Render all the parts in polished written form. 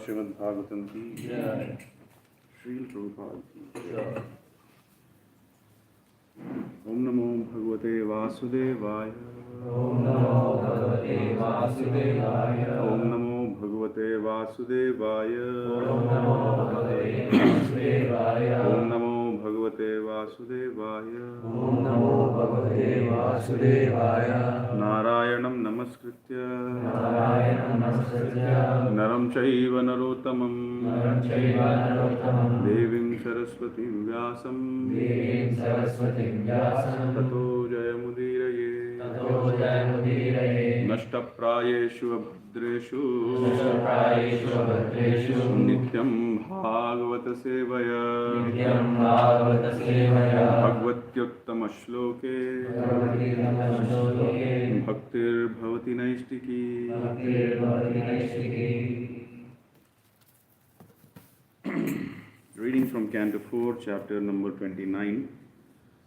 श्रीमद्भागवतम की जय, श्रील प्रभुपाद की जय। ओम नमो भगवते वासुदेवाय। ओम नमो भगवते वासुदेवाय। ओम नमो भगवते वासुदेवाय। ओम नमो भगवते वासुदेवाय। ओम नमो भगवते वासुदेवाय। ओम नमो भगवते वासुदेवाय। नारायणं नमस्कृत्य नरं चैव नरोत्तमं देवीं सरस्वतीं व्यासं ततो जयमुदीरये। नष्टप्रायेषु भद्रेषु नित्यं भागवत सेवया भगवत्युत्तमश्लोके भक्तिर्भवति नैष्टिकी। Reading from Canto 4, chapter number 29,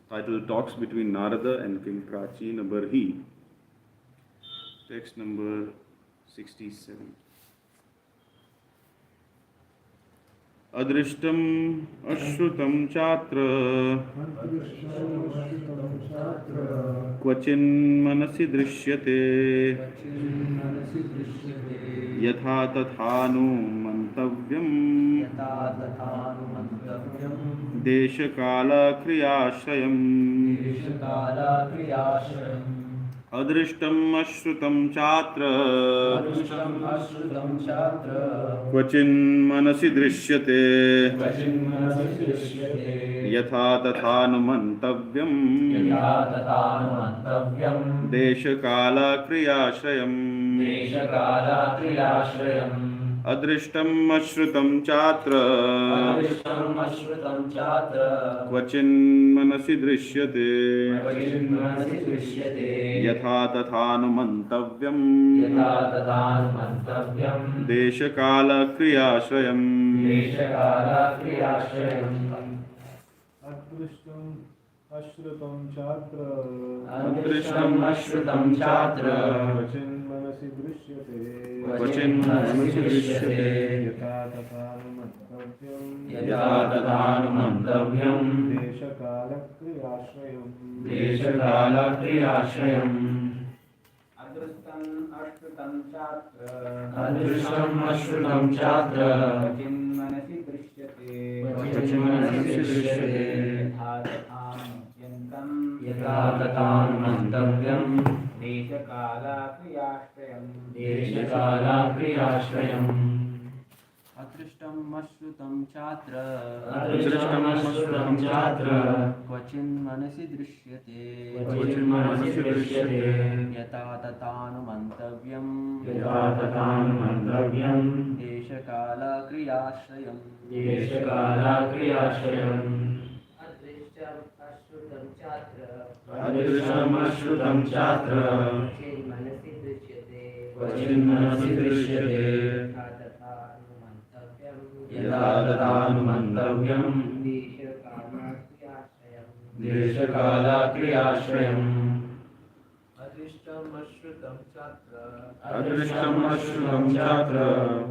titled Talks Between Narada and King Prachina Barhi. Text number 67. Adrishtam ashrutam chatra kvachin manasi drishyate yatha tathanu mantavyam desha kala kriyashrayam. Adrishtam ashrutam chatra kvachin manasi drishyate yatha tathanu mantavyam desha kala kriyashrayam. Adrishtam ashrutam chatra kvachin manasi drishyate yatha tathanu mantavyam desha kala kriyashrayam. अश्रुतं चात्र अदृष्टम् अश्रुतं चात्र क्वचिन्मनसि दृश्यते क्वचिन्मनसि दृश्यते यथा तथानुमन्तव्यम् यथा तथानुमन्तव्यम् देशकालक्रियाश्रयम् देशकालक्रियाश्रयम् अदृष्टम् अश्रुतं चात्र अदृष्टम् अश्रुतं चात्र क्वचिन्मनसि दृश्यते क्वचिन्मनसि दृश्यते यथा तथानुमन्त्यन्तम् यथा तथानुमन्तव्यम् देशकालक्रियाश्रयम् देशकालक्रियाश्रयम् अदृष्टम् अश्रुतं चात्र अदृष्टम् अश्रुतं चात्र क्वचिन्मनसि दृश्यते क्वचिन्मनसि दृश्यते यथा तथानुमन्तव्यम् यथा तथानुमन्तव्यम् देशकालक्रियाश्रयम् देशकालक्रियाश्रयम् अदृष्टम् अश्रुतं चात्र अदृष्टम् अश्रुतं चात्र क्वचिन्मनसि दृश्यते क्वचिन्मनसि दृश्यते यथा तथानुमन्तव्यम् यथा तथानुमन्तव्यम् देशकालक्रियाश्रयम् देशकालक्रियाश्रयम् अदृष्टम् अश्रुतं चात्र अदृष्टम् अश्रुतं चात्र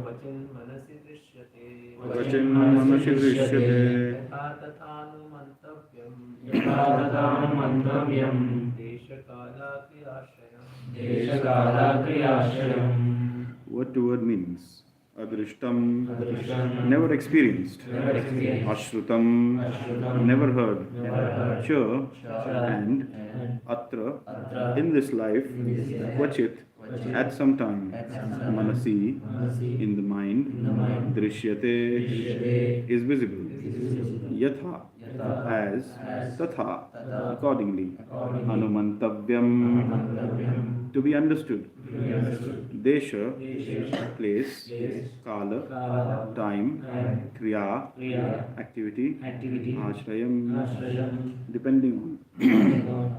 क्वचिन्मनसि दृश्यते क्वचिन्मनसि दृश्यते यथा तथानुमन्तव्यम् यथा तथानुमन्तव्यम् देशकालक्रियाश्रयम् देशकालक्रियाश्रयम् Word to word means Adrishtam, Adrishtam, never experienced. never experienced. Ashrutam, Ashrutam, never heard. never heard. Cha, and Atra, Atra, in this life, this life, Kvachit, Kvachit, at some time, at some time, Manasi, Manasi, in the mind, Drishyate, Drishyate, is visible. is visible. Yatha, Yatha, as, as, Tatha, Tatha, accordingly. accordingly. Anumantavyam, Anumantavyam, to be understood. to be understood. Desha, Desha, place, place, Kala, Kala, time, time, Kriya, Kriya, activity, activity, Ashrayam, Ashrayam, depending on. depending on.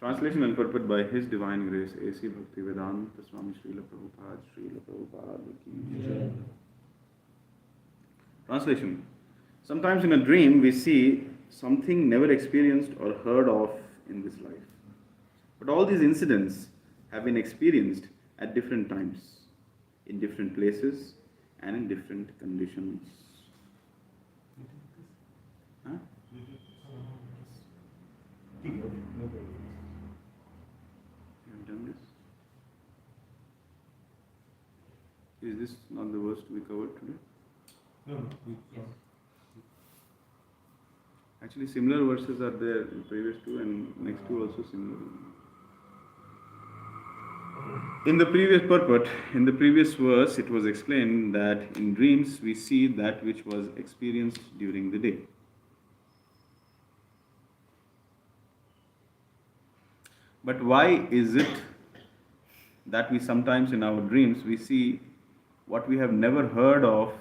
Translation and purport by His Divine Grace, A.C. Bhaktivedanta Swami Srila Prabhupada, Srila Prabhupada ki jai. Translation. Sometimes in a dream we see something never experienced or heard of in this life. But all these incidents have been experienced at different times, in different places, and in different conditions. Huh? You have done this? Is this not the verse to be covered today? No. Actually, similar verses are there in the previous two and next two also similar. In the previous purport, in the previous verse, it was explained that in dreams we see that which was experienced during the day. But why is it that we sometimes in our dreams we see what we have never heard of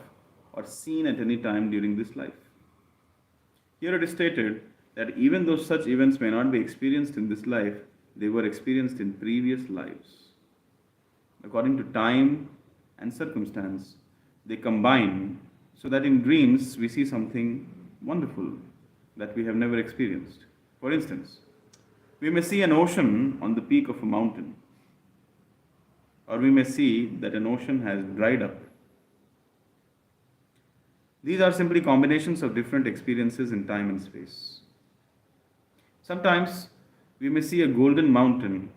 or seen at any time during this life? Here it is stated that even though such events may not be experienced in this life, they were experienced in previous lives. According to time and circumstance, they combine so that in dreams we see something wonderful that we have never experienced. For instance, we may see an ocean on the peak of a mountain, or we may see that an ocean has dried up. These are simply combinations of different experiences in time and space. Sometimes we may see a golden mountain,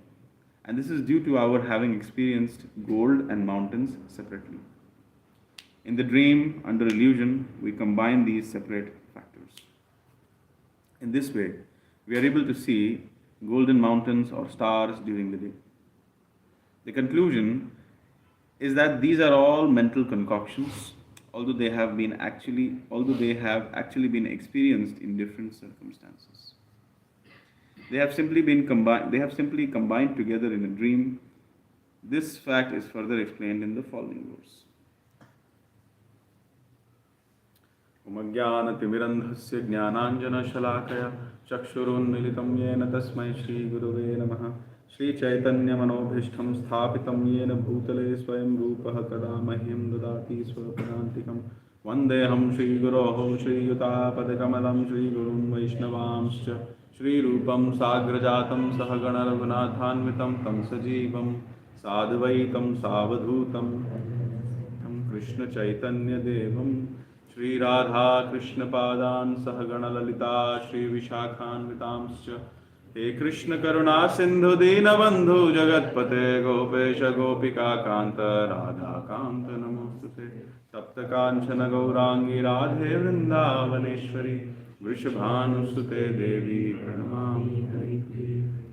and this is due to our having experienced gold and mountains separately. In the dream, under illusion, we combine these separate factors. In this way, we are able to see golden mountains or stars during the day. The conclusion is that these are all mental concoctions, although they have actually been experienced in different circumstances. They have simply combined together in a dream. This fact is further explained in the following verse. Omagyanatimirandhasya jnananjana-shalakaya chakshurunmilitam yena tasmai Shri Gurave Namaha Shri Chaitanya Manobhishtam sthapitam yena bhutale swayam rupaha kada mahyam dadati swapadantikam Vandeham Shri Guroho Shri Yuta Padakamalam Shri Gurun Vaishnavamscha Shri Rupam Sagrajatam Sahagana Raghunathanvitam Tam Sajeevam Sadvaitam Savadhutam Tam Krishna Chaitanya Devam Shri Radha Krishna Padan Sahagana Lalita Shri Vishakhanvitamscha He Krishna Karuna Sindhu Dina Bandhu Jagatpate Gopesha Gopika Kanta Radha Kanta Namostute Tapta Kanchana Gaurangi Radhe Vrindavaneshwari Vrishabhanusute Devi Pranamami Hari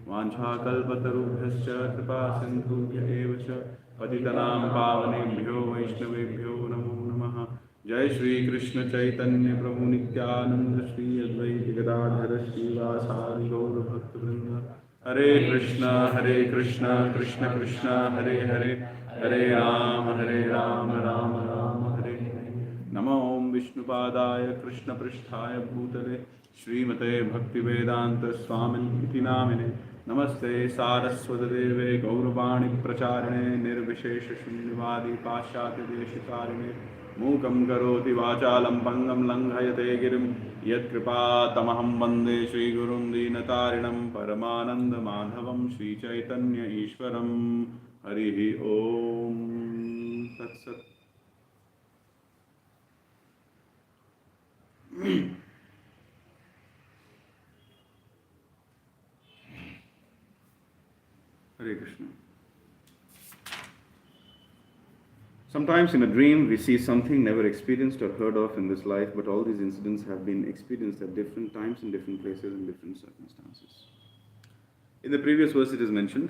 Vanchakalpatarubhyascha Kripa Sindhubhya Evacha Patitanam Pavanebhyo Vaishnavebhyo Namo Namaha Jai Shri Krishna Chaitanya Prabhu Nityananda Shri Advaita Gadadhara Srivasadi Gaura Bhakta Vrinda Hare Krishna Krishna Krishna Hare Hare Hare Rama Rama Rama Hare Hare Namo Om Vishnupadaya Krishna Pristhaya Bhutale Srimate Bhaktivedanta Swamin Iti Namine Namaste Saraswata Deve Gauravani Pracharane Nirvishesha Shunyavadi Pashyati Deshikarine Mukam Karoti Vachalam Pangam Langhayate Girim Yat Kripa Tamaham Vande Shri Gurum Dinatarinam Paramananda Madhavam Shri Chaitanya Ishwaram Harihi Om Tat Sat. Hare Krishna. Sometimes in a dream we see something never experienced or heard of in this life, but all these incidents have been experienced at different times in different places and different circumstances. In the previous verse it is mentioned,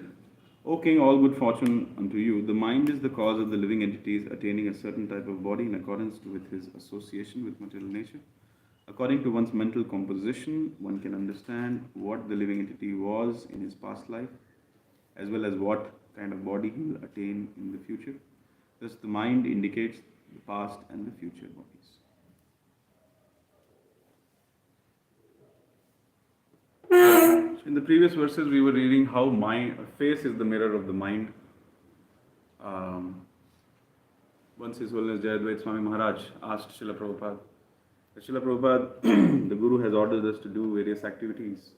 O King, all good fortune unto you. The mind is the cause of the living entities attaining a certain type of body in accordance with his association with material nature. According to one's mental composition, one can understand what the living entity was in his past life, as well as what kind of body he will attain in the future. Thus, the mind indicates the past and the future bodies. So in the previous verses, we were reading how face is the mirror of the mind. Once His Holiness Jayadvaita Swami Maharaj asked Srila Prabhupada, Srila Prabhupada, the Guru has ordered us to do various activities,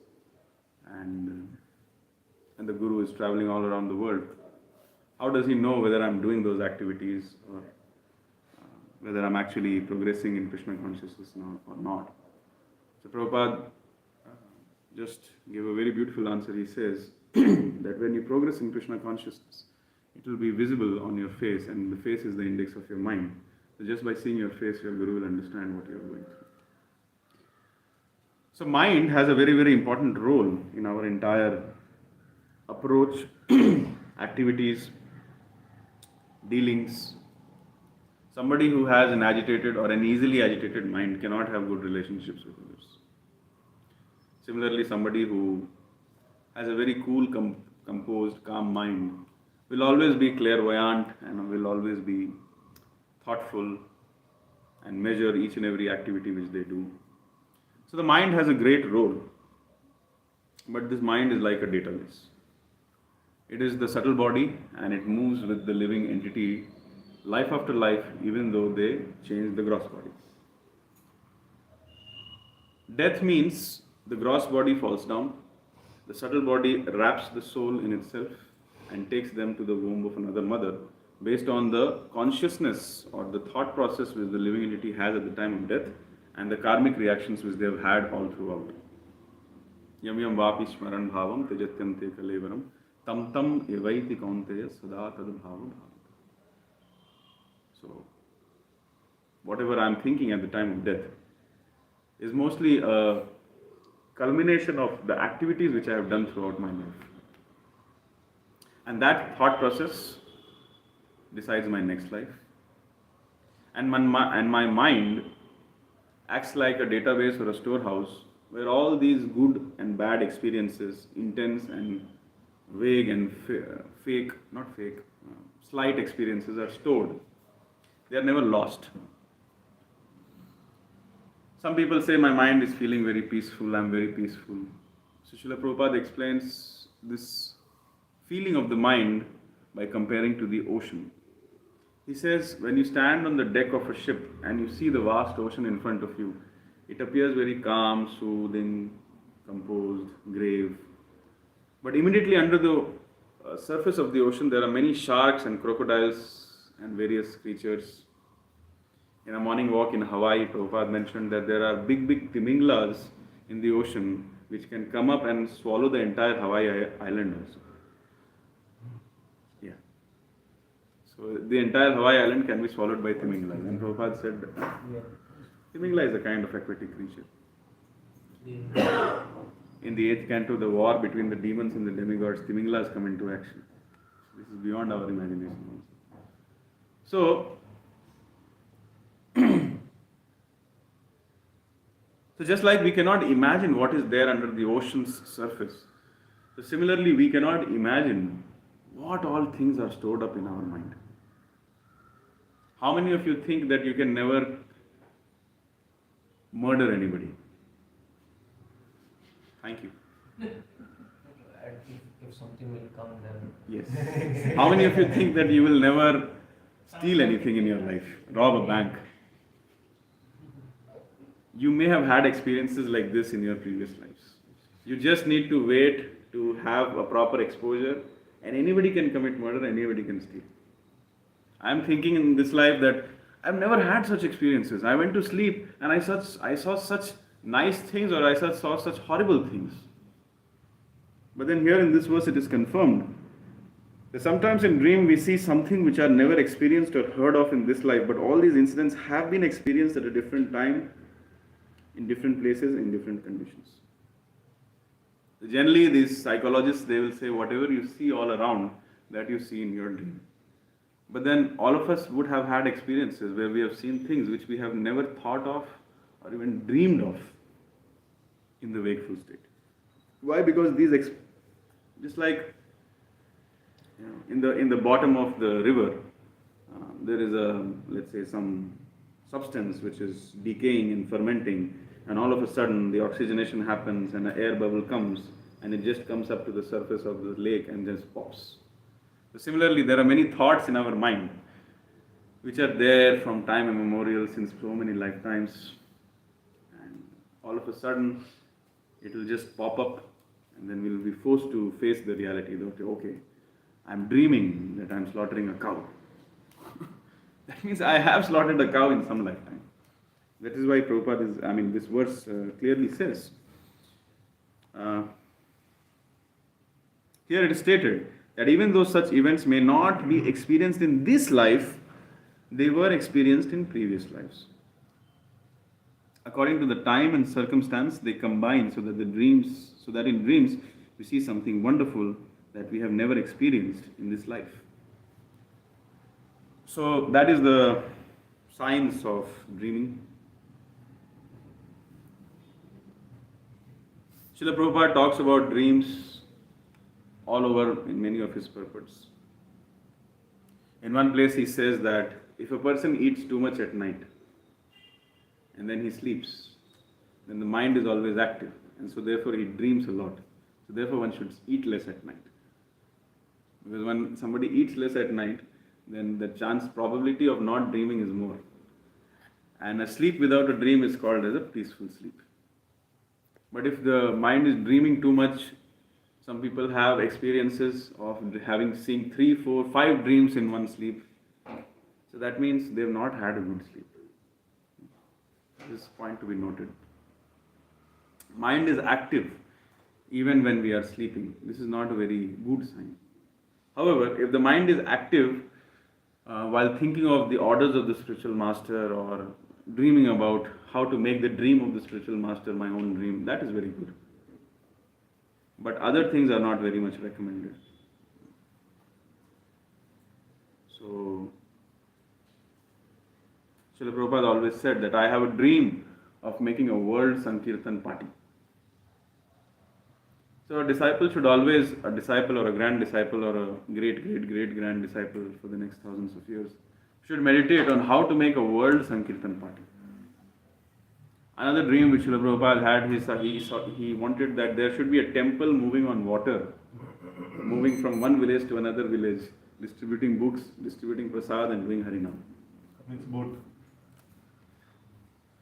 and the Guru is traveling all around the world. How does he know whether I'm doing those activities or whether I'm actually progressing in Krishna consciousness or not? So Prabhupada just gave a very beautiful answer. He says that when you progress in Krishna consciousness, it will be visible on your face, and the face is the index of your mind. So just by seeing your face, your Guru will understand what you're going through. So mind has a very, very important role in our entire approach, activities, dealings. Somebody who has an agitated or an easily agitated mind cannot have good relationships with others. Similarly, somebody who has a very cool, composed, calm mind will always be clairvoyant and will always be thoughtful and measure each and every activity which they do. So the mind has a great role, but this mind is like a database. It is the subtle body and it moves with the living entity life after life, even though they change the gross body. Death means the gross body falls down, the subtle body wraps the soul in itself and takes them to the womb of another mother based on the consciousness or the thought process which the living entity has at the time of death and the karmic reactions which they have had all throughout. Yam yam vapi smaran bhavam tejatyante kalevaram tam tam evaiti kaunteya sada tad bhavam. So, whatever I am thinking at the time of death is mostly a culmination of the activities which I have done throughout my life. And that thought process decides my next life. And my mind acts like a database or a storehouse where all these good and bad experiences, intense and vague and slight experiences are stored. They are never lost. Some people say my mind is feeling very peaceful, I'm very peaceful. So Srila Prabhupada explains this feeling of the mind by comparing to the ocean. He says, when you stand on the deck of a ship and you see the vast ocean in front of you, it appears very calm, soothing, composed, grave. But immediately under the surface of the ocean, there are many sharks and crocodiles and various creatures. In a morning walk in Hawaii, Prabhupada mentioned that there are big timinglas in the ocean which can come up and swallow the entire Hawaii island also. Yeah. So the entire Hawaii island can be swallowed by timinglas. And Prabhupada said timingla is a kind of aquatic creature. In the 8th canto, the war between the demons and the demigods, timinglas come into action. This is beyond our imagination. So just like we cannot imagine what is there under the ocean's surface, so similarly we cannot imagine what all things are stored up in our mind. How many of you think that you can never murder anybody? Thank you. If something will come, then Yes. How many of you think that you will never steal anything in your life, rob a bank? You may have had experiences like this in your previous lives. You just need to wait to have a proper exposure, and anybody can commit murder, anybody can steal. I am thinking in this life that I've never had such experiences. I went to sleep and I saw such nice things, or I saw such horrible things. But then here in this verse it is confirmed that sometimes in dream we see something which are never experienced or heard of in this life, but all these incidents have been experienced at a different time, in different places, in different conditions. Generally, these psychologists, they will say whatever you see all around, that you see in your dream. But then all of us would have had experiences where we have seen things which we have never thought of or even dreamed of in the wakeful state. Why? Because these, just like in the bottom of the river, there is let's say some substance which is decaying and fermenting, and all of a sudden the oxygenation happens and an air bubble comes and it just comes up to the surface of the lake and just pops. So similarly, there are many thoughts in our mind which are there from time immemorial, since so many lifetimes, and all of a sudden it will just pop up, and then we will be forced to face the reality that, okay, I'm dreaming that I'm slaughtering a cow. That means I have slaughtered a cow in some lifetime. That is why Prabhupada this verse clearly says. Here it is stated that even though such events may not be experienced in this life, they were experienced in previous lives. According to the time and circumstance, they combine so that in dreams we see something wonderful that we have never experienced in this life. So that is the science of dreaming. Srila Prabhupada talks about dreams all over in many of his purports. In one place he says that if a person eats too much at night and then he sleeps, then the mind is always active, and so therefore he dreams a lot. So therefore one should eat less at night. Because when somebody eats less at night, then the probability of not dreaming is more. And a sleep without a dream is called as a peaceful sleep. But if the mind is dreaming too much, some people have experiences of seen 3, 4, 5 dreams in one sleep. So that means they have not had a good sleep. This is a point to be noted. Mind is active even when we are sleeping. This is not a very good sign. However, if the mind is active while thinking of the orders of the spiritual master or dreaming about how to make the dream of the spiritual master my own dream, that is very good. But other things are not very much recommended. So, Srila Prabhupada always said that I have a dream of making a world Sankirtan party. So a disciple or a grand disciple or a great grand disciple for the next thousands of years should meditate on how to make a world Sankirtan party. Another dream which Srila Prabhupada had, he wanted that there should be a temple moving on water, moving from one village to another village, distributing books, distributing prasad and doing Harinam. Means boat.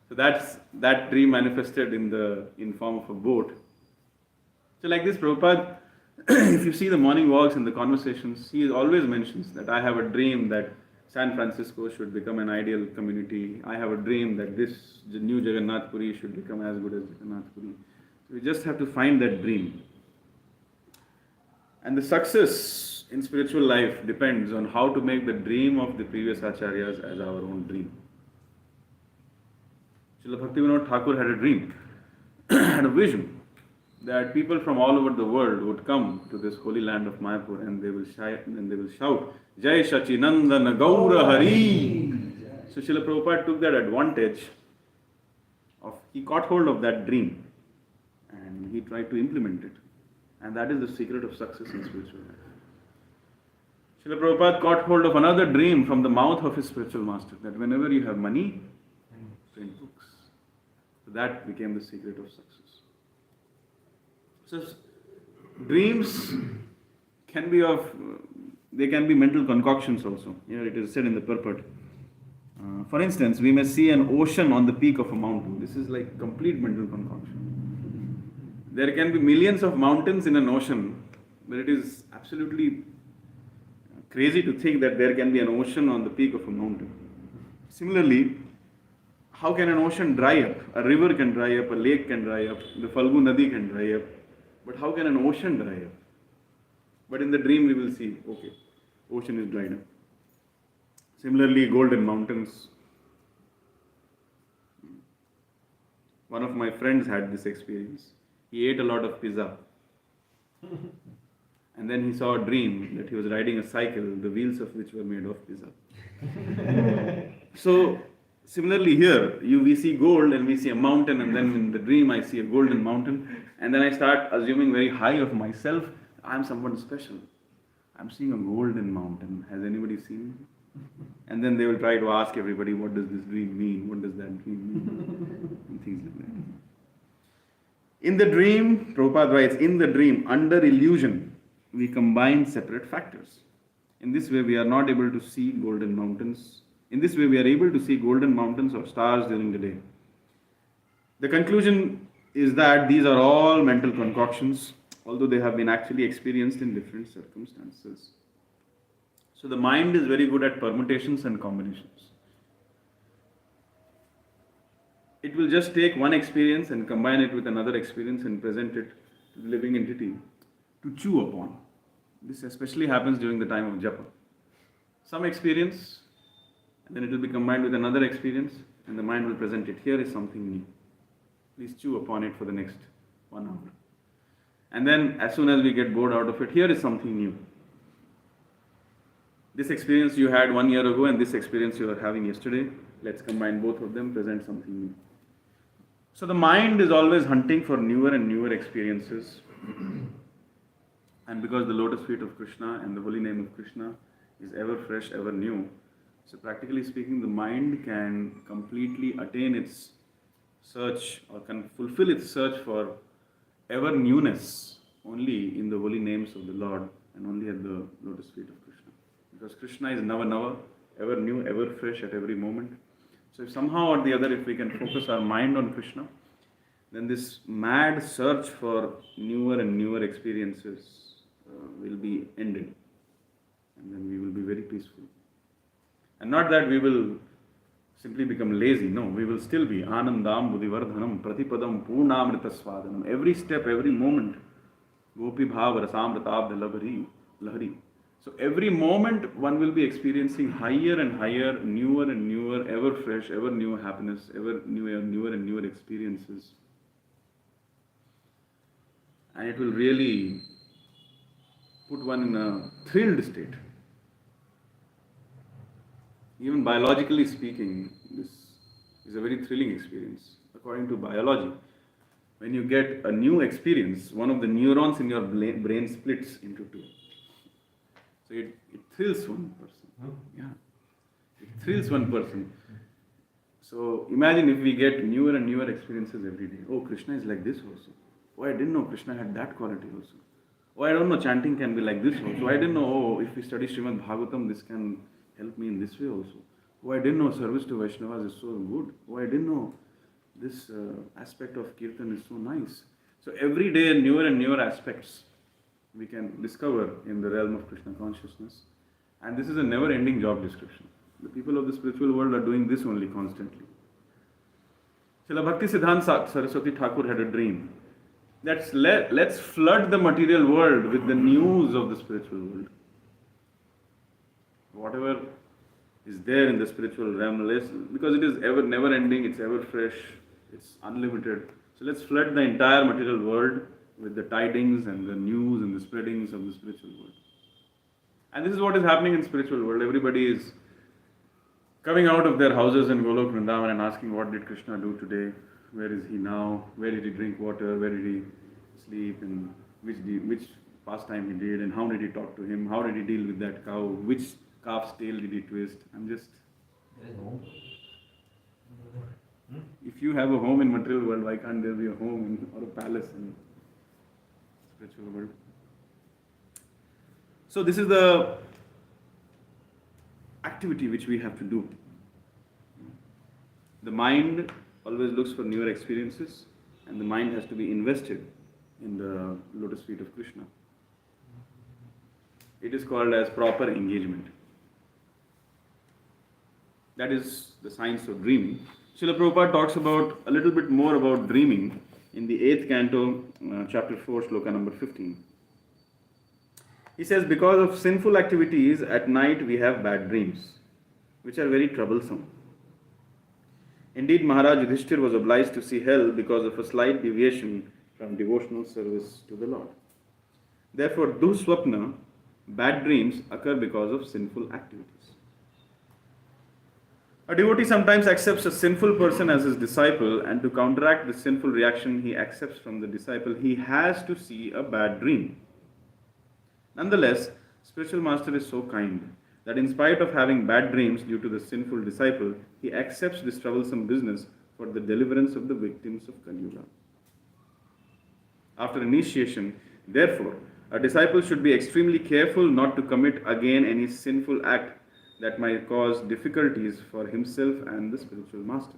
So that dream manifested in form of a boat. So like this, Prabhupada, if you see the morning walks and the conversations, he always mentions that I have a dream that San Francisco should become an ideal community. I have a dream that this new Jagannath Puri should become as good as Jagannath Puri. So we just have to find that dream. And the success in spiritual life depends on how to make the dream of the previous acharyas as our own dream. Srila Bhaktivinoda Thakur had a dream, had a vision that people from all over the world would come to this holy land of Mayapur and they will shout, Jai Shachinandana Gaura Hari. So Srila Prabhupada took that advantage he caught hold of that dream and he tried to implement it. And that is the secret of success in spiritual life. Srila Prabhupada caught hold of another dream from the mouth of his spiritual master, that whenever you have money, print books. So that became the secret of success. So dreams can be they can be mental concoctions also. Here it is said in the purport. For instance, we may see an ocean on the peak of a mountain. This is like complete mental concoction. There can be millions of mountains in an ocean, but it is absolutely crazy to think that there can be an ocean on the peak of a mountain. Similarly, how can an ocean dry up? A river can dry up, a lake can dry up, the Falgu Nadi can dry up, but how can an ocean dry up? But in the dream we will see, okay, ocean is dried up. Similarly, golden mountains. One of my friends had this experience. He ate a lot of pizza. And then he saw a dream that he was riding a cycle, the wheels of which were made of pizza. So, similarly here, we see gold and we see a mountain, and then in the dream I see a golden mountain, and then I start assuming very high of myself, I'm someone special. I'm seeing a golden mountain. Has anybody seen it? And then they will try to ask everybody, what does this dream mean? What does that dream mean? And things like that. In the dream, Prabhupada writes, in the dream, under illusion, we combine separate factors. In this way, we are not able to see golden mountains. In this way, we are able to see golden mountains or stars during the day. The conclusion is that these are all mental concoctions, although they have been actually experienced in different circumstances. So the mind is very good at permutations and combinations. It will just take one experience and combine it with another experience and present it to the living entity to chew upon. This especially happens during the time of japa. Some experience, and then it will be combined with another experience, and the mind will present it. Here is something new. Please chew upon it for the next 1 hour. And then as soon as we get bored out of it, here is something new. This experience you had 1 year ago and this experience you are having yesterday, let's combine both of them, present something new. So the mind is always hunting for newer and newer experiences. And because the lotus feet of Krishna and the holy name of Krishna is ever fresh, ever new, so practically speaking, the mind can completely attain its search or can fulfill its search for ever newness only in the holy names of the Lord and only at the lotus feet of Krishna. Because Krishna is Nava Nava, ever new, ever fresh at every moment. So if somehow or the other, if we can focus our mind on Krishna, then this mad search for newer and newer experiences will be ended. And then we will be very peaceful. And not that we will simply become lazy. No, we will still be Anandam Buddhivardhanam Pratipadam Purnamrita Swadanam. Every step, every moment, Gopi Bhava Rasamritabdha Lahari. So every moment one will be experiencing higher and higher, newer and newer, ever fresh, ever new happiness, ever newer and newer experiences. And it will really put one in a thrilled state. Even biologically speaking, this is a very thrilling experience. According to biology, when you get a new experience, one of the neurons in your brain splits into two. So it thrills one person. Yeah, it thrills one person. So imagine if we get newer and newer experiences every day. Oh, Krishna is like this also. Oh, I didn't know Krishna had that quality also. Oh, I don't know chanting can be like this also. I didn't know, oh, if we study Srimad Bhagavatam, this can help me in this way also. Oh, I didn't know service to Vaishnavas is so good. Oh, I didn't know this aspect of Kirtan is so nice. So every day newer and newer aspects we can discover in the realm of Krishna consciousness. And this is a never-ending job description. The people of the spiritual world are doing this only constantly. Srila Bhakti Siddhanta Saraswati Thakur had a dream. Let's flood the material world with the news of the spiritual world. Whatever is there in the spiritual realm, because it is ever never-ending, it's ever fresh, it's unlimited. So let's flood the entire material world with the tidings and the news and the spreadings of the spiritual world. And this is what is happening in spiritual world. Everybody is coming out of their houses in Golok Vrindavan and asking, what did Krishna do today? Where is he now? Where did he drink water? Where did he sleep? And which pastime he did? And how did he talk to him? How did he deal with that cow? Which calf's tail did he twist? There is no. If you have a home in material world, why can't there be a home or a palace in spiritual world? So this is the activity which we have to do. The mind always looks for newer experiences, and the mind has to be invested in the lotus feet of Krishna. It is called as proper engagement. That is the science of dreaming. Srila Prabhupada talks about a little bit more about dreaming in the 8th canto, chapter 4, shloka number 15. He says, because of sinful activities, at night we have bad dreams, which are very troublesome. Indeed, Maharaj Yudhishthir was obliged to see hell because of a slight deviation from devotional service to the Lord. Therefore, duhswapna, bad dreams, occur because of sinful activities. A devotee sometimes accepts a sinful person as his disciple, and to counteract the sinful reaction he accepts from the disciple, he has to see a bad dream. Nonetheless, spiritual master is so kind that in spite of having bad dreams due to the sinful disciple, he accepts this troublesome business for the deliverance of the victims of Kali Yuga. After initiation, therefore, a disciple should be extremely careful not to commit again any sinful act that might cause difficulties for himself and the spiritual master.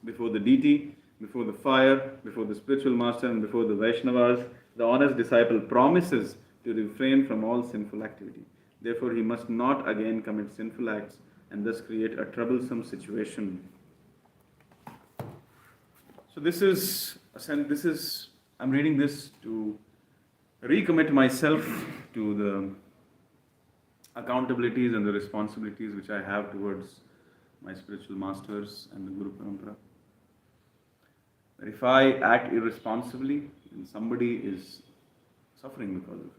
Before the deity, before the fire, before the spiritual master, and before the Vaishnavas, the honest disciple promises to refrain from all sinful activity. Therefore, he must not again commit sinful acts and thus create a troublesome situation. So I'm reading this to recommit myself to the accountabilities and the responsibilities which I have towards my spiritual masters and the Guru Parampara. That if I act irresponsibly, then somebody is suffering because of it.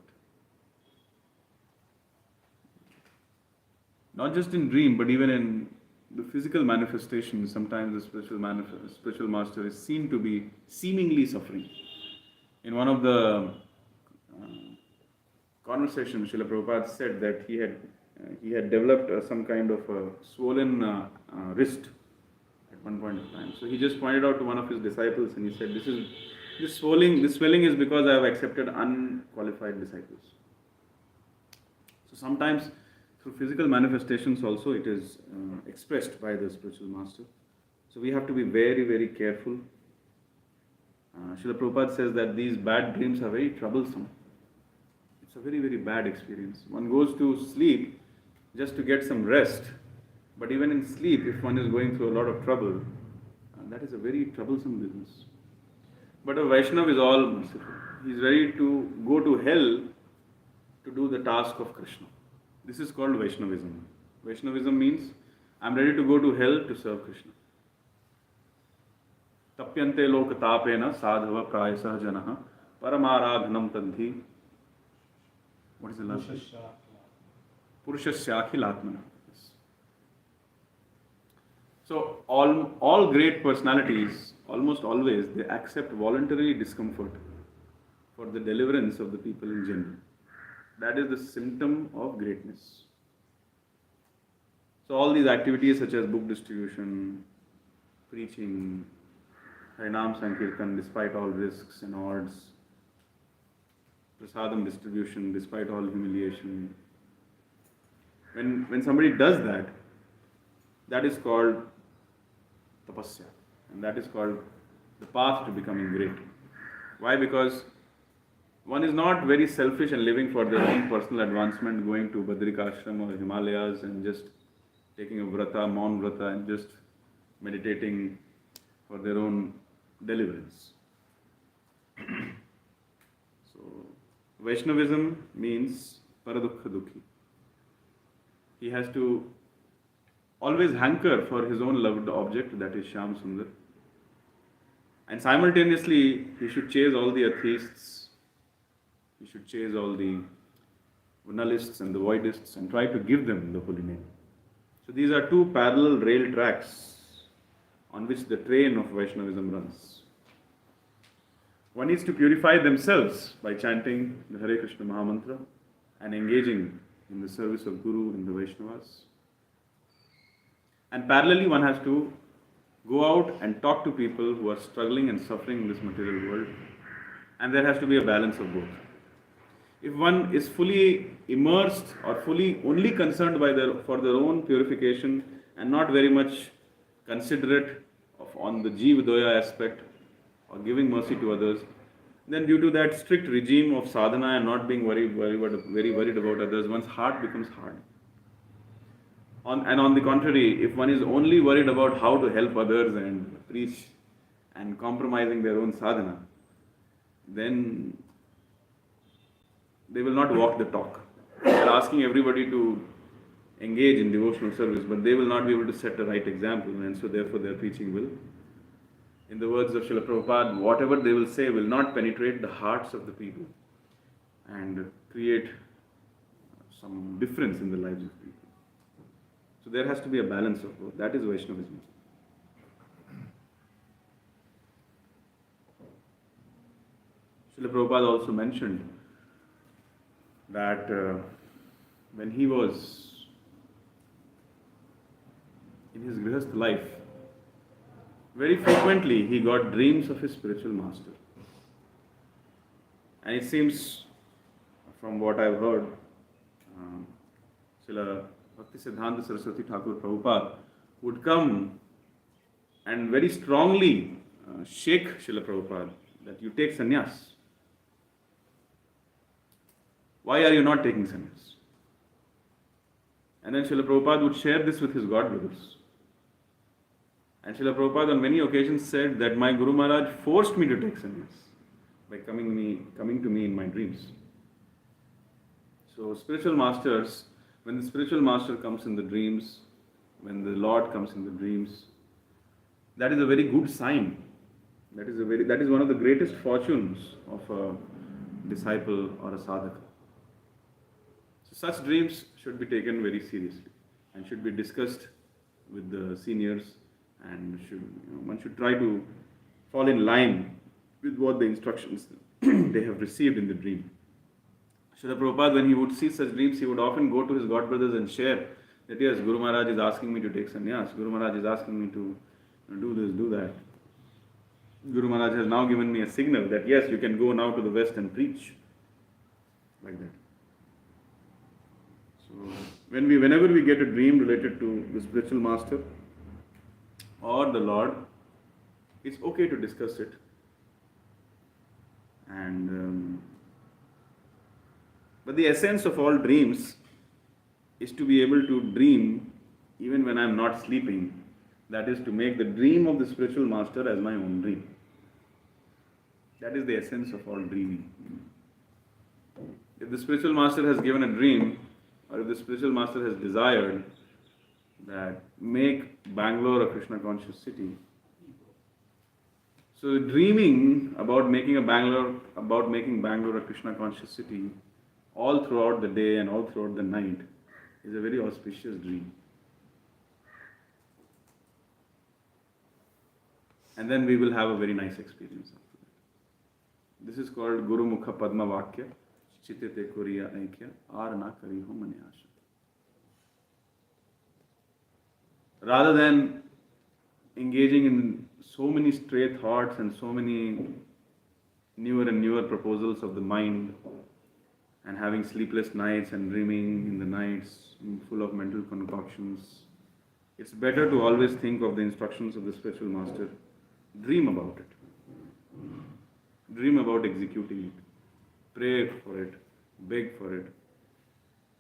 Not just in dream, but even in the physical manifestations, sometimes the spiritual master is seen to be seemingly suffering. In one of the conversations, Srila Prabhupada said that he had developed some kind of a swollen wrist at one point of time. So he just pointed out to one of his disciples and he said, this swelling is because I have accepted unqualified disciples. So sometimes through physical manifestations also it is expressed by the spiritual master. So we have to be very, very careful. Srila Prabhupada says that these bad dreams are very troublesome. It's a very, very bad experience. One goes to sleep just to get some rest. But even in sleep, if one is going through a lot of trouble, that is a very troublesome business. But a Vaishnava is all merciful. He is ready to go to hell to do the task of Krishna. This is called Vaishnavism. Vaishnavism means I am ready to go to hell to serve Krishna. Tapyante lokatapena sadhava prayasah janaha paramaradhanam tadhi. What is the last one? Purushasya akhilatmana. So all great personalities, almost always, they accept voluntary discomfort for the deliverance of the people in general. That is the symptom of greatness. So all these activities such as book distribution, preaching, Harinam Sankirtan despite all risks and odds, prasadam distribution despite all humiliation. When somebody does that, that is called tapasya, and that is called the path to becoming great. Why? Because one is not very selfish and living for their own personal advancement, going to Badrikashram or Himalayas and just taking a vrata, maun vrata, and just meditating for their own deliverance. So, Vaishnavism means paradukha dukhi. He has to always hanker for his own loved object, that is Shyam Sundar. And simultaneously, he should chase all the atheists, he should chase all the nihilists and the voidists and try to give them the holy name. So these are two parallel rail tracks on which the train of Vaishnavism runs. One needs to purify themselves by chanting the Hare Krishna Mahamantra and engaging in the service of Guru and the Vaishnavas. And parallelly, one has to go out and talk to people who are struggling and suffering in this material world. And there has to be a balance of both. If one is fully immersed or fully only concerned for their own purification and not very much considerate on the Jeev-Doya aspect or giving mercy to others, then due to that strict regime of sadhana and not being very worried about others, one's heart becomes hard. And on the contrary, if one is only worried about how to help others and preach and compromising their own sadhana, then they will not walk the talk. They are asking everybody to engage in devotional service, but they will not be able to set the right example, and so therefore their preaching will, in the words of Srila Prabhupada, whatever they will say will not penetrate the hearts of the people and create some difference in the lives of people. So there has to be a balance of both. That is Vaishnavism. Srila Prabhupada also mentioned that when he was in his grihastha life, very frequently he got dreams of his spiritual master. And it seems, from what I've heard, Srila Bhaktisiddhanta Saraswati Thakur Prabhupada would come and very strongly shake Srila Prabhupada that you take sannyas. Why are you not taking sannyas? And then Srila Prabhupada would share this with his god brothers. And Srila Prabhupada on many occasions said that my Guru Maharaj forced me to take sannyas by coming to me in my dreams. So spiritual masters, when the spiritual master comes in the dreams, when the Lord comes in the dreams, that is a very good sign. That is one of the greatest fortunes of a disciple or a sadhaka. So such dreams should be taken very seriously and should be discussed with the seniors, and one should try to fall in line with what the instructions they have received in the dream. Srila Prabhupada, when he would see such dreams, he would often go to his god brothers and share that yes, Guru Maharaj is asking me to take sannyas, Guru Maharaj is asking me to do this, do that. Guru Maharaj has now given me a signal that yes, you can go now to the West and preach. Like that. So whenever we get a dream related to the spiritual master or the Lord, it's okay to discuss it. But the essence of all dreams is to be able to dream even when I am not sleeping. That is to make the dream of the spiritual master as my own dream. That is the essence of all dreaming. If the spiritual master has given a dream, or if the spiritual master has desired that make Bangalore a Krishna conscious city, so dreaming about making Bangalore a Krishna conscious city all throughout the day and all throughout the night is a very auspicious dream. And then we will have a very nice experience after that. This is called Guru Mukha Padma Vakya, Chitete Kuriya Aikya, Arna Kariho Manyasha. Rather than engaging in so many stray thoughts and so many newer and newer proposals of the mind, and having sleepless nights and dreaming in the nights full of mental concoctions, it's better to always think of the instructions of the spiritual master, dream about it. dream about executing it, pray for it, beg for it,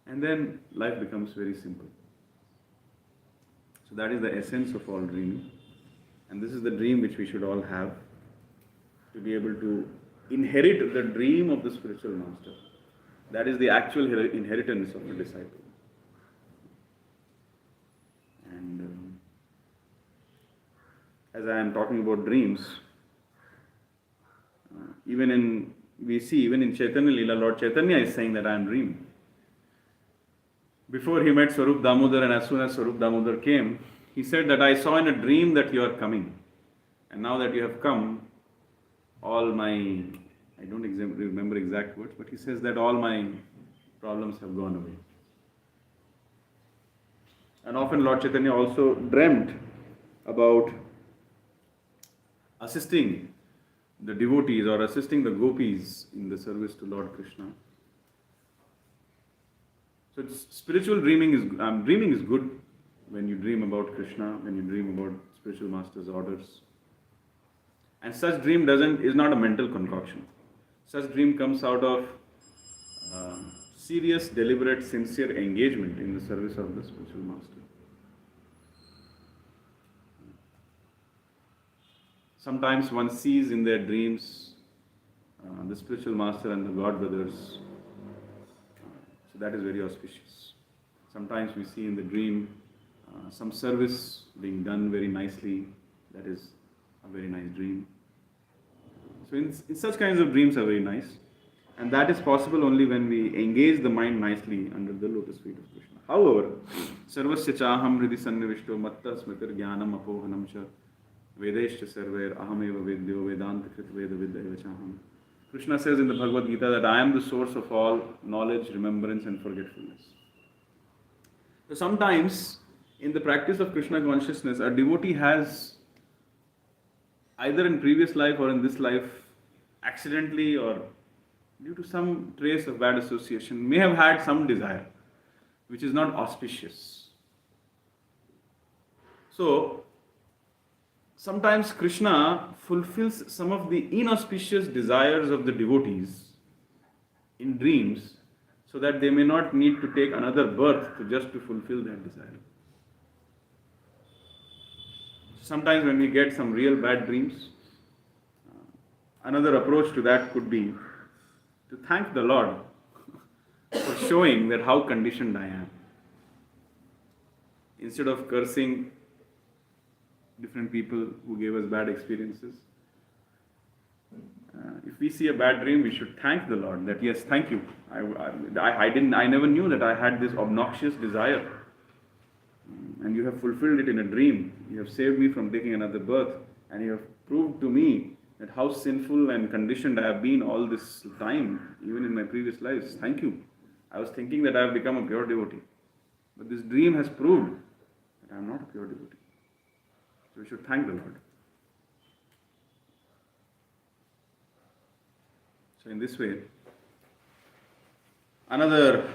and then life becomes very simple. So that is the essence of all dreaming. And this is the dream which we should all have, to be able to inherit the dream of the spiritual master. That is the actual inheritance of a disciple. And as I am talking about dreams, even in Chaitanya Leela, Lord Chaitanya is saying that I am dreaming. Before he met Swarup Damodar, and as soon as Swarup Damodar came, he said that I saw in a dream that you are coming. And now that you have come, all my, I don't remember exact words, but he says that all my problems have gone away. And often Lord Chaitanya also dreamt about assisting the devotees or assisting the gopis in the service to Lord Krishna. So spiritual dreaming is good when you dream about Krishna, when you dream about spiritual master's orders. And such dream is not a mental concoction. Such dream comes out of serious, deliberate, sincere engagement in the service of the spiritual master. Sometimes one sees in their dreams the spiritual master and the God brothers. So that is very auspicious. Sometimes we see in the dream some service being done very nicely. That is a very nice dream. So in such kinds of dreams are very nice. And that is possible only when we engage the mind nicely under the lotus feet of Krishna. However, sarvasya chaham hridi sannivishto matta smritir jnanam apohanam cha vedeshcha sarvair ahameva vedyo vedanta krit veda vidyaiva chaham. Krishna says in the Bhagavad Gita that I am the source of all knowledge, remembrance and forgetfulness. So sometimes in the practice of Krishna consciousness, a devotee has either in previous life or in this life, accidentally or due to some trace of bad association, may have had some desire which is not auspicious. So, sometimes Krishna fulfills some of the inauspicious desires of the devotees in dreams so that they may not need to take another birth just to fulfill that desire. Sometimes when we get some real bad dreams, another approach to that could be to thank the Lord for showing that how conditioned I am. Instead of cursing different people who gave us bad experiences, if we see a bad dream, we should thank the Lord that yes, thank you. I never knew that I had this obnoxious desire. And you have fulfilled it in a dream. You have saved me from taking another birth. And you have proved to me that how sinful and conditioned I have been all this time, even in my previous lives. Thank you. I was thinking that I have become a pure devotee. But this dream has proved that I am not a pure devotee. So we should thank the Lord. So in this way, another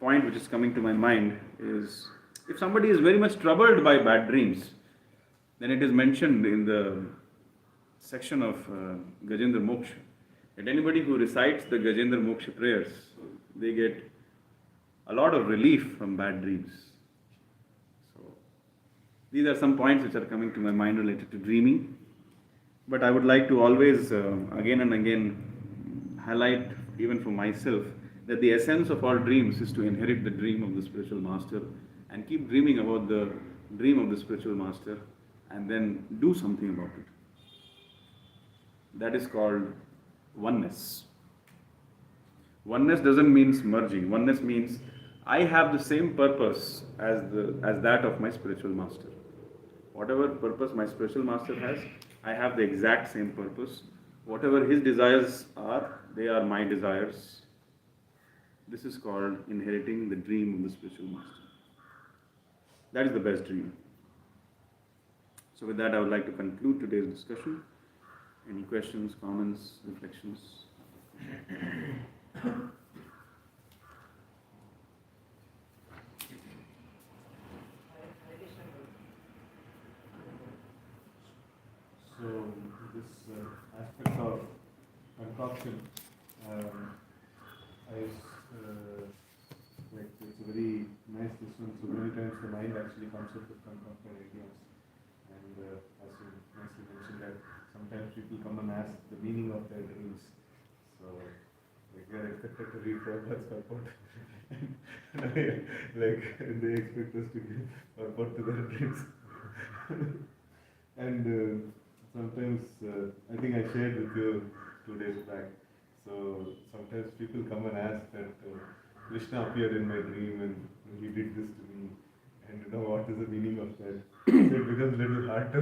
point which is coming to my mind is, if somebody is very much troubled by bad dreams, then it is mentioned in the section of Gajendra Moksha that anybody who recites the Gajendra Moksha prayers, they get a lot of relief from bad dreams. So these are some points which are coming to my mind related to dreaming. But I would like to always again and again highlight, even for myself, that the essence of all dreams is to inherit the dream of the spiritual master and keep dreaming about the dream of the spiritual master and then do something about it. That is called oneness. Oneness doesn't mean merging. Oneness means I have the same purpose as that of my spiritual master. Whatever purpose my spiritual master has, I have the exact same purpose. Whatever his desires are, they are my desires. This is called inheriting the dream of the spiritual master. That is the best dream. So with that, I would like to conclude today's discussion. Any questions, comments, reflections? So this aspect of absorption. Like it's a very nice this one. So many times the mind actually comes up with concocted ideas, and as you nicely mentioned that sometimes people come and ask the meaning of their dreams. So like they are expected to read Prabhupada's purport, like they expect us to give purport to their dreams. And sometimes I think I shared with you 2 days back. So sometimes people come and ask that Krishna appeared in my dream and he did this to me, and what is the meaning of that? So it becomes a little hard to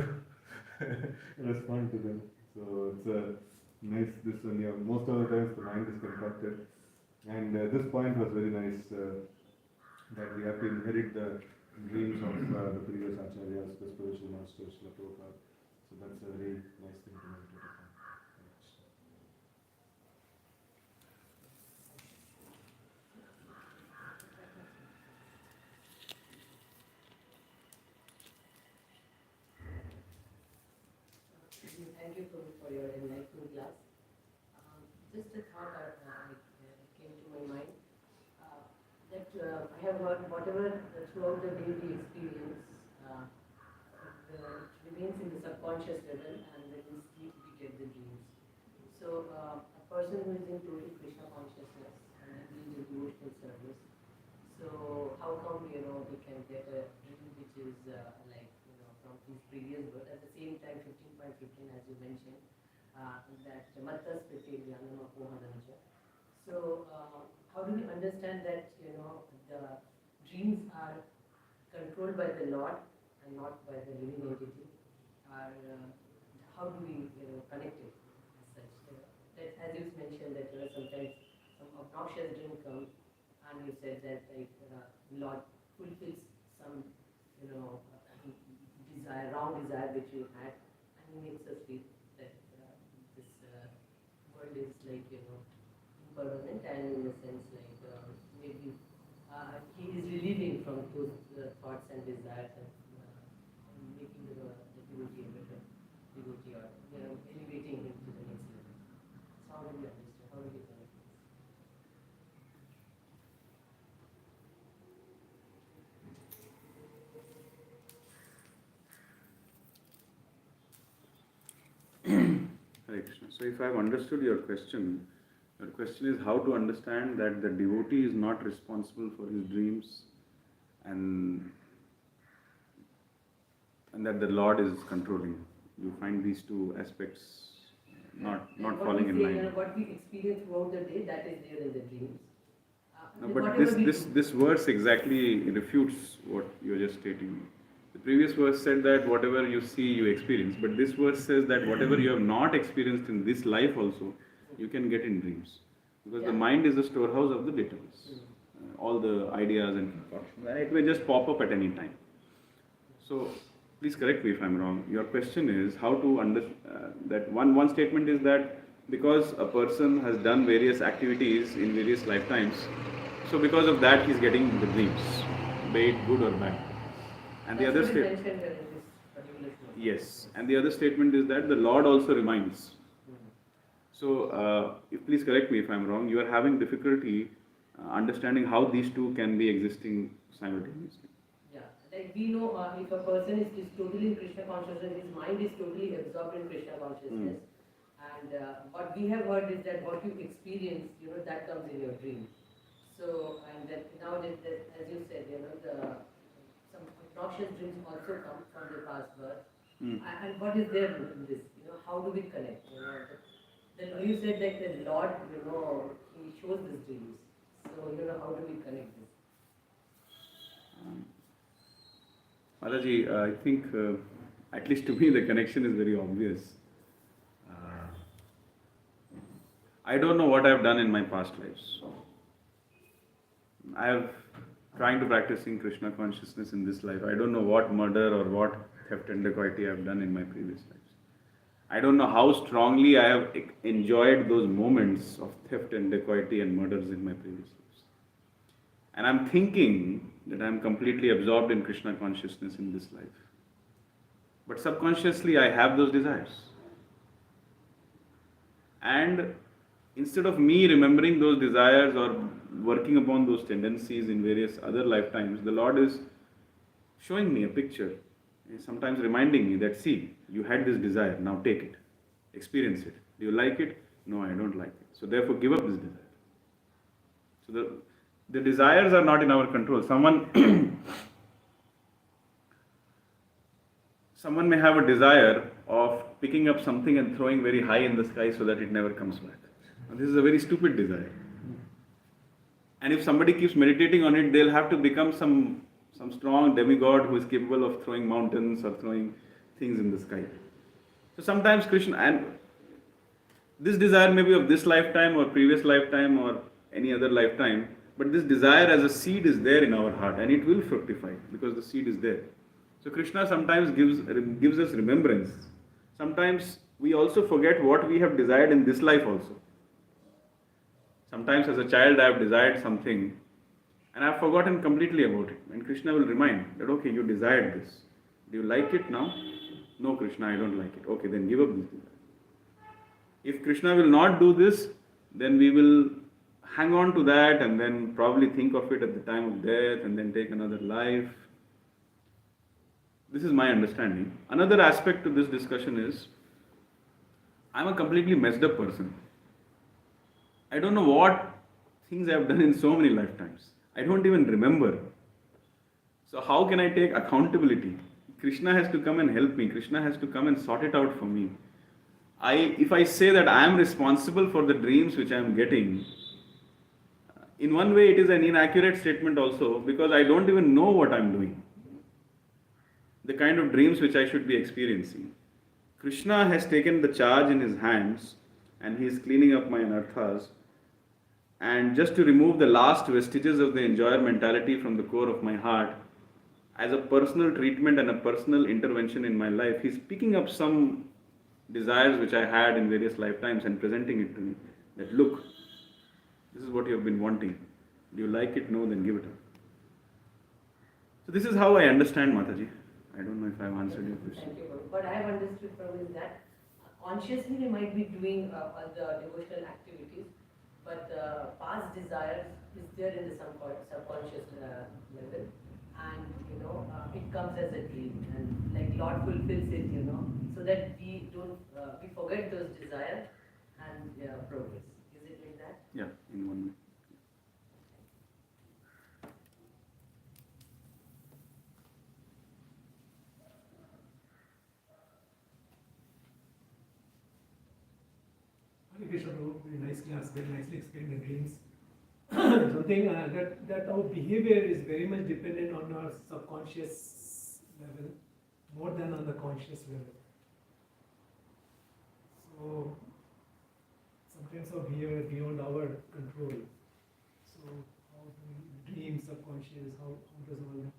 respond to them. So it's a nice this one. Yeah, most of the times the mind is concocted, and this point was very nice that we have to inherit the dreams of the previous acharyas, the spiritual masters, Srila Prabhupada. So that's a very nice thing to meditate upon. Thank you for your enlightening class. Just a thought came to my mind that I have heard whatever throughout the day we experience remains in the subconscious level, and when we sleep we get the dreams. So a person who is in total Krishna consciousness and engaged in devotional service, so how come we can get a dream which is like from his previous birth? At the same time, 15.15, as you mentioned, that mattas priti vyanama pohananja. So how do we understand that the dreams are controlled by the Lord and not by the living entity? Or how do we connect it as such? That, as you mentioned, that sometimes some obnoxious dream comes, and you said that Lord fulfills some desire, wrong desire which you had, and he makes us feel that this world is like impermanent, and in a sense like maybe he is relieving from those thoughts and desires, and making the devotee a better devotee, or elevating him to the next level. So how do we understand? How do we connect this? Hare Krishna. So if I have understood your question is how to understand that the devotee is not responsible for his dreams, and that the Lord is controlling. You find these two aspects not falling in line. What we experience throughout the day, that is there in the dreams. No, but this verse exactly refutes what you are just stating. The previous verse said that whatever you see, you experience. But this verse says that whatever you have not experienced in this life also, you can get in dreams. Because the mind is the storehouse of the details. All the ideas and concoctions. And it may just pop up at any time. So, please correct me if I'm wrong. Your question is how to understand that one statement is that because a person has done various activities in various lifetimes, so because of that he's getting the dreams, be it good or bad. And the other statement, yes, and the other statement is that the Lord also reminds. So, please correct me if I'm wrong. You are having difficulty understanding how these two can be existing simultaneously. Yeah, like we know if a person is totally in Krishna consciousness, his mind is totally absorbed in Krishna consciousness. And what we have heard is that what you experience, that comes in your dream. So, and that now that as you said, some obnoxious dreams also come from the past birth. And what is there in this? How do we connect? Then you said that the Lord, he shows these dreams. So, how do we connect this? Mataji, I think, at least to me, the connection is very obvious. I don't know what I have done in my past lives. I have trying to practicing Krishna consciousness in this life. I don't know what murder or what theft and dacoity I have done in my previous lives. I don't know how strongly I have enjoyed those moments of theft and dacoity and murders in my previous lives. And I'm thinking that I'm completely absorbed in Krishna consciousness in this life. But subconsciously I have those desires. And instead of me remembering those desires or working upon those tendencies in various other lifetimes, the Lord is showing me a picture, sometimes reminding me that, see, you had this desire, now take it, experience it. Do you like it? No, I don't like it. So therefore, give up this desire. So the desires are not in our control. Someone may have a desire of picking up something and throwing very high in the sky so that it never comes back. And this is a very stupid desire. And if somebody keeps meditating on it, they'll have to become some strong demigod who is capable of throwing mountains or throwing things in the sky. So sometimes Krishna, and this desire may be of this lifetime or previous lifetime or any other lifetime, but this desire as a seed is there in our heart and it will fructify because the seed is there. So Krishna sometimes gives us remembrance. Sometimes we also forget what we have desired in this life also. Sometimes as a child I have desired something and I have forgotten completely about it. And Krishna will remind that, okay, you desired this. Do you like it now? No, Krishna, I don't like it. Okay, then give up this desire. If Krishna will not do this, then we will hang on to that and then probably think of it at the time of death and then take another life. This is my understanding. Another aspect to this discussion is, I'm a completely messed up person. I don't know what things I have done in so many lifetimes. I don't even remember. So how can I take accountability? Krishna has to come and help me. Krishna has to come and sort it out for me. If I say that I am responsible for the dreams which I am getting, in one way it is an inaccurate statement also because I don't even know what I am doing. The kind of dreams which I should be experiencing. Krishna has taken the charge in his hands and he is cleaning up my anarthas. And just to remove the last vestiges of the enjoyer mentality from the core of my heart, as a personal treatment and a personal intervention in my life, he's picking up some desires which I had in various lifetimes and presenting it to me. That look, this is what you have been wanting. Do you like it? No, then give it up. So this is how I understand Mataji. I don't know if I have answered your question. Thank you, Prabhu. What I have understood from is that consciously we might be doing all the devotional activities, but the past desires is there in the subconscious level, and it comes as a dream, and like Lord fulfills it, so that we don't we forget those desires and progress. Is it like that? Yeah, in one way. Hare Krishna, Prabhu, very nice class, very nicely explained the dreams. Something that our behavior is very much dependent on our subconscious level more than on the conscious level. So sometimes our behavior is beyond our control. So how do we dream subconscious? How does all that?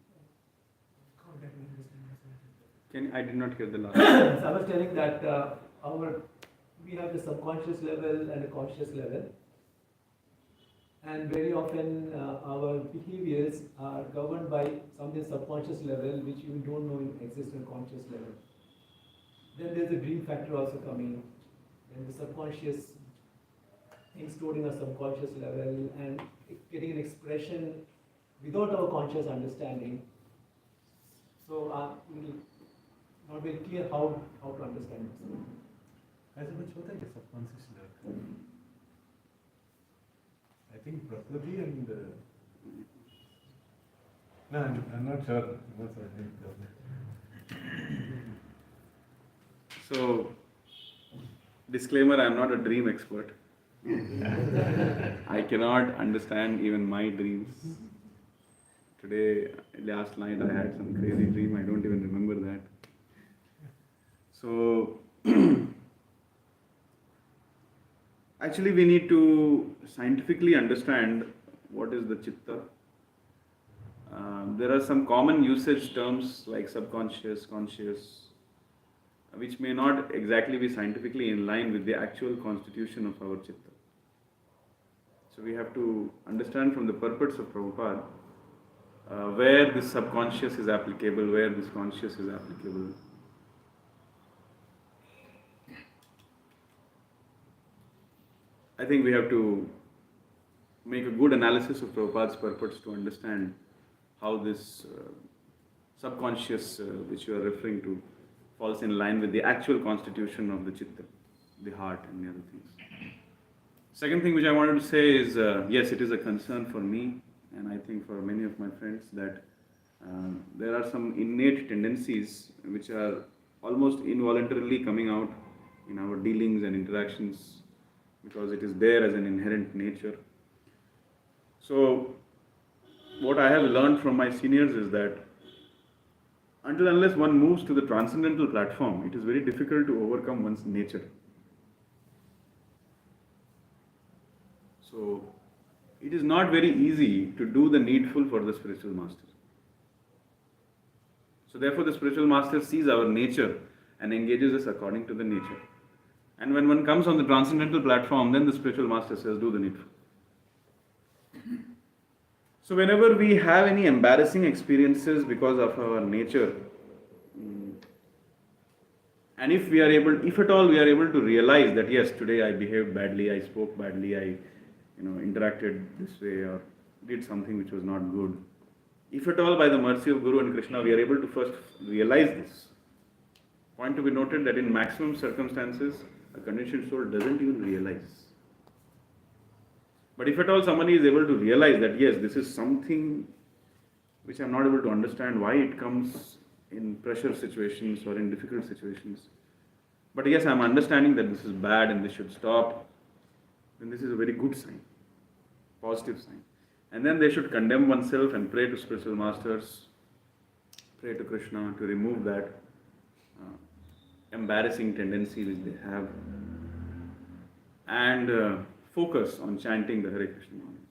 How that we understand? I did not hear the last. So I was telling that we have the subconscious level and the conscious level, and very often our behaviors are governed by something subconscious level which you don't know exists in conscious level. Then there's a dream factor also coming, and the subconscious things stored in a subconscious level and getting an expression without our conscious understanding. So we'll not very clear how to understand this. ऐसा कुछ होता है क्या subconscious level? I think Prakriti and no, I'm not sure. I'm not sure. So, disclaimer, I am not a dream expert. I cannot understand even my dreams. Last night I had some crazy dream, I don't even remember that. So, actually we need to scientifically understand what is the chitta. There are some common usage terms like subconscious, conscious, which may not exactly be scientifically in line with the actual constitution of our chitta. So we have to understand from the purports of Prabhupada where this subconscious is applicable, where this conscious is applicable. I think we have to make a good analysis of Prabhupada's purports to understand how this subconscious, which you are referring to, falls in line with the actual constitution of the chitta, the heart, and the other things. Second thing which I wanted to say is, yes, it is a concern for me, and I think for many of my friends, that there are some innate tendencies which are almost involuntarily coming out in our dealings and interactions, because it is there as an inherent nature. So, what I have learned from my seniors is that until unless one moves to the transcendental platform, it is very difficult to overcome one's nature. So, it is not very easy to do the needful for the spiritual master. So, therefore, the spiritual master sees our nature and engages us according to the nature. And when one comes on the transcendental platform, then the spiritual master says, do the needful. So whenever we have any embarrassing experiences because of our nature, and if at all we are able to realize that yes, today I behaved badly, I spoke badly, I interacted this way or did something which was not good. If at all by the mercy of Guru and Krishna we are able to first realize this, point to be noted that in maximum circumstances, a conditioned soul doesn't even realize. But if at all somebody is able to realize that yes, this is something which I am not able to understand why it comes in pressure situations or in difficult situations, but yes, I am understanding that this is bad and this should stop, then this is a very good sign, positive sign. And then they should condemn oneself and pray to spiritual masters, pray to Krishna to remove that embarrassing tendency which they have, and focus on chanting the Hare Krishna mantra.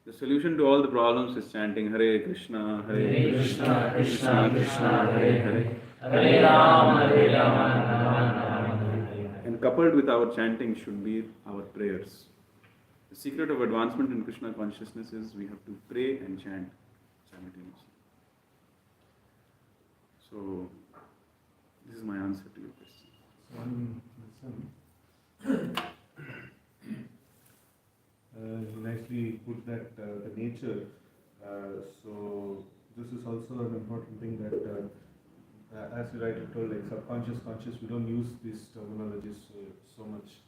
The solution to all the problems is chanting Hare Krishna, Hare Krishna, Krishna Krishna, Hare Hare, Hare Rama, Rama Rama, Hare Hare. And coupled with our chanting should be our prayers. The secret of advancement in Krishna consciousness is we have to pray and chant simultaneously. So, this is my answer to your question. Nicely put that the nature. So this is also an important thing that, as you rightly told, like subconscious, conscious, we don't use these terminologies so much.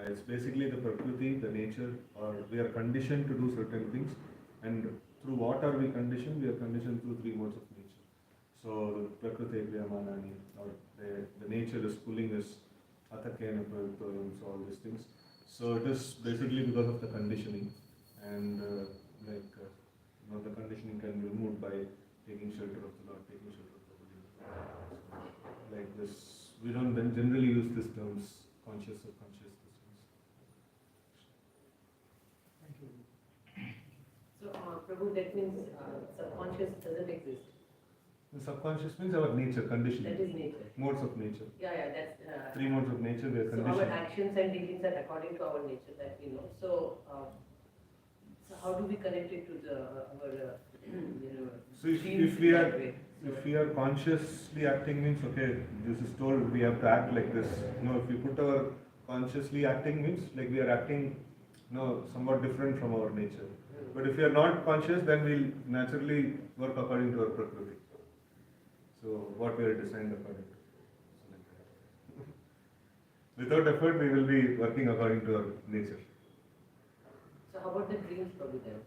It's basically the prakriti, the nature, or we are conditioned to do certain things, and through what are we conditioned? We are conditioned through three modes of nature. So prakriti kriyamanani, or the nature is pulling us, atakena pravittoyam, so all these things. So it is basically because of the conditioning, and the conditioning can be removed by taking shelter of the Lord, taking shelter of the Holy. So, like this, we don't then generally use these terms, conscious, subconscious, these things. Thank you. So, Prabhu, that means subconscious doesn't exist. The subconscious means our nature, conditioning. That is nature. Modes of nature. Yeah, that's. Three modes of nature, we are So our conditioned. actions and dealings are according to our nature, that we know. So, so how do we connect it to our So if genes we in are that way? if we are consciously acting means okay, this is told we have to act like this. If we put our consciously acting means like we are acting somewhat different from our nature. But if we are not conscious, then we'll naturally work according to our prakriti. So what we are designed according to. So like that. Without effort, we will be working according to our nature. So how about the dreams, Prabhu, then?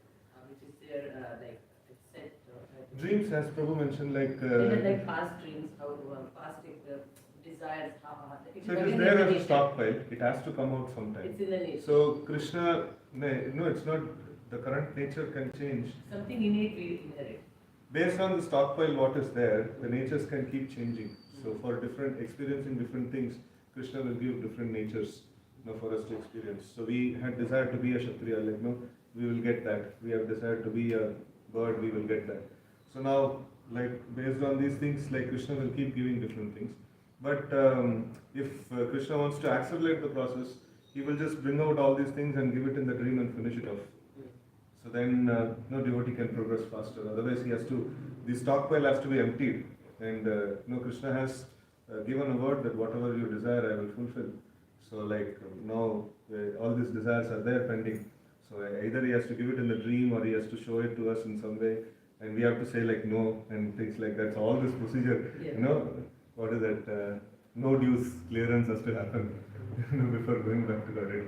Which is there, like, it's set? Dreams, as Prabhu mentioned, like... like past dreams, how past desires, how... So it is there as a stockpile, it has to come out sometime. It's in the nature. So Krishna, no, it's not, the current nature can change. Something innate we inherit. Based on the stockpile what is there, the natures can keep changing. So for experiencing different things, Krishna will give different natures for us to experience. So we had desired to be a Kshatriya, we will get that. We have desired to be a bird, we will get that. So now, based on these things, Krishna will keep giving different things. But if Krishna wants to accelerate the process, he will just bring out all these things and give it in the dream and finish it off. So then no devotee can progress faster. Otherwise, the stockpile has to be emptied. And Krishna has given a word that whatever you desire, I will fulfill. So like now all these desires are there pending. So either he has to give it in the dream or he has to show it to us in some way, and we have to say like no and things like that. So all this procedure, what is that? No dues clearance has to happen before going back to the already.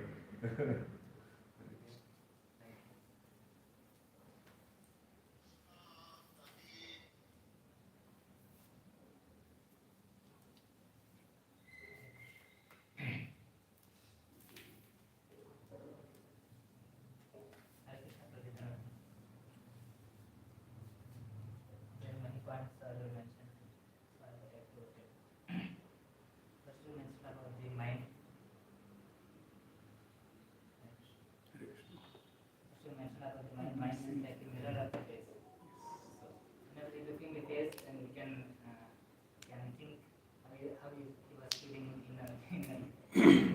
Hare Krishna Pradipana. There are many points earlier mentioned. So I would like to take. First you mentioned about the mind. First you mentioned about the mind. Mind is like a mirror of the face. So whenever we look in the face, and we can think he was feeling he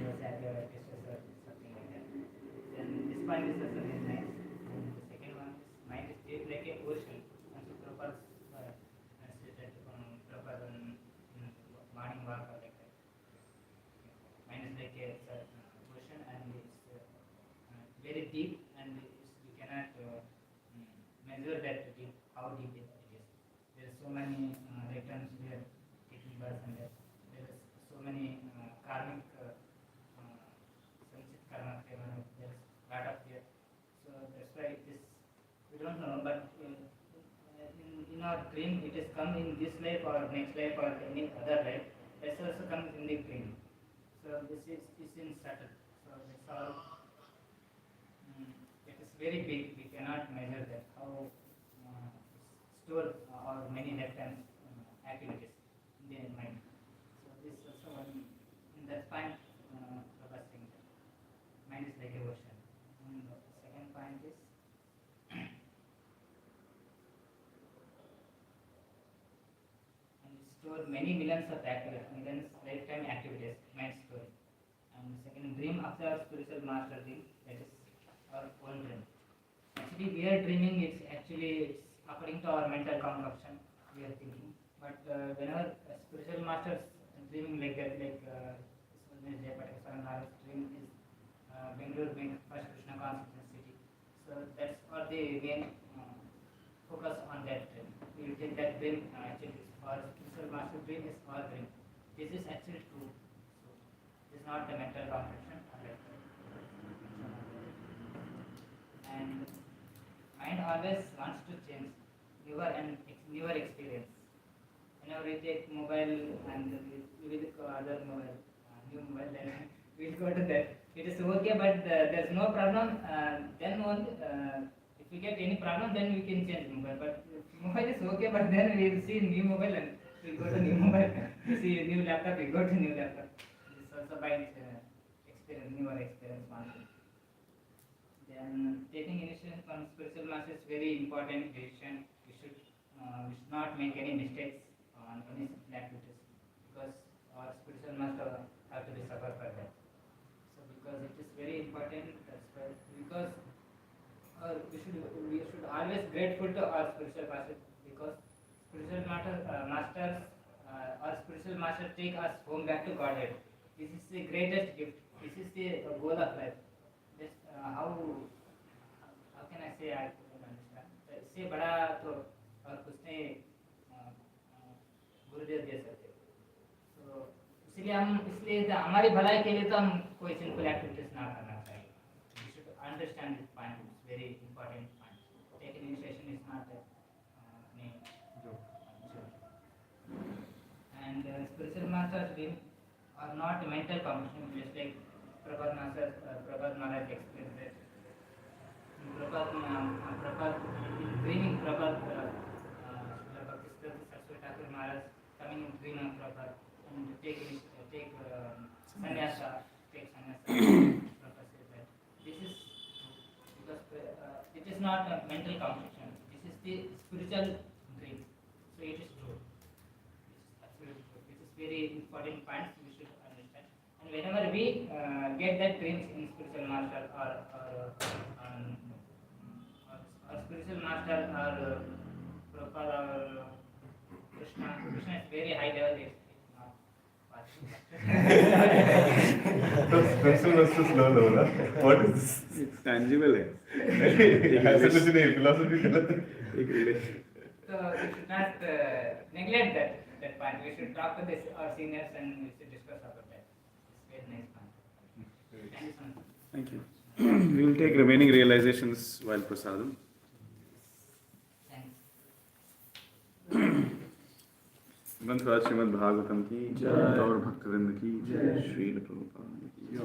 was happy or distressed or something like that. Then this point is also very nice. And the second one is mind is shaped like a ocean. And so Prabhupada said Prabhupada in morning walk or like that. Mind is like a ocean, and it's very deep, and we cannot measure that deep, how deep it is. There are so many lifetimes we are taking birth, and there is so many karmic sanchit karma, there is lot of there. So that's why it is, we don't know, but in our dream it has come in this life or next life or any other life. That's also comes in the dream. So this is in subtle. So that's all. It is very big. We cannot measure that. How store or many lifetime activities in the mind. So this also one in that point. Prabhupada saying that mind is like a ocean. And the second point is and it store many millions of activities, millions lifetime activities, mind story. And second, dream after our spiritual master dream, that is our own dream. Actually, we are dreaming. It's according to our mental concoction. We are thinking, but whenever a spiritual master is dreaming like that, like Jayapataka dream is Bengaluru being first Krishna consciousness city. So that's what the main focus on that dream. We will take that dream. Actually, our spiritual master dream is our dream. This is actually true. So it is not the mental concoction. And mind always wants to change newer experience. Whenever we take mobile and we will go other mobile, new mobile, then we will go to that. It is okay, but there is no problem. Then only if we get any problem, then we can change mobile. But mobile is okay, but then we will see new mobile and we go to new mobile. We see new laptop, we go to new laptop. This is also by experience, newer experience one. Then taking initiation from spiritual master is very important decision. We should not make any mistakes on any activities, because our spiritual master have to be suffer for that. So because it is very important, that's why, because we should always grateful to our spiritual master, because spiritual masters our spiritual master take us home back to Godhead. This is the greatest gift. This is the goal of life. This how can I say, I don't understand. इससे बड़ा तो और कुछ नहीं गुरुदेव दे सकते. So इसलिए हमारी भलाई के लिए तो हम कोई सिंपल एक्टिविटीज ना करना चाहिए. We should understand this point. It's very important point. Taking initiation is not any joke. And spiritual masters are not mental competition, just like Prabhupada Maharaj explained that. Prabhupada dreaming Prabhupada, Saraswati Thakur Maharaj coming in dream of Prabhupada and take sannyasa. Prabhupada says that this is because it is not a mental competition. This is the spiritual dream. So it is true. It is absolutely true. This is very important point we should understand. And whenever we get that dreams in spiritual master or spiritual master or Prabhupada or Krishna is very high level. It's not possible. Pencil was too slow though, na? What is this? It's tangible है. ऐसा कुछ नहीं, philosophy गलत है. एक relation. So we should not neglect that point. We should talk to our seniors and we should discuss about that. It's very nice point. Thank you so much. Thank you. We will take remaining realizations while prasadam. Thanks. ग्रंथराज Shrimad Bhagavatam की जय और भक्तवृंद की जय श्री प्रभुपाद की जय।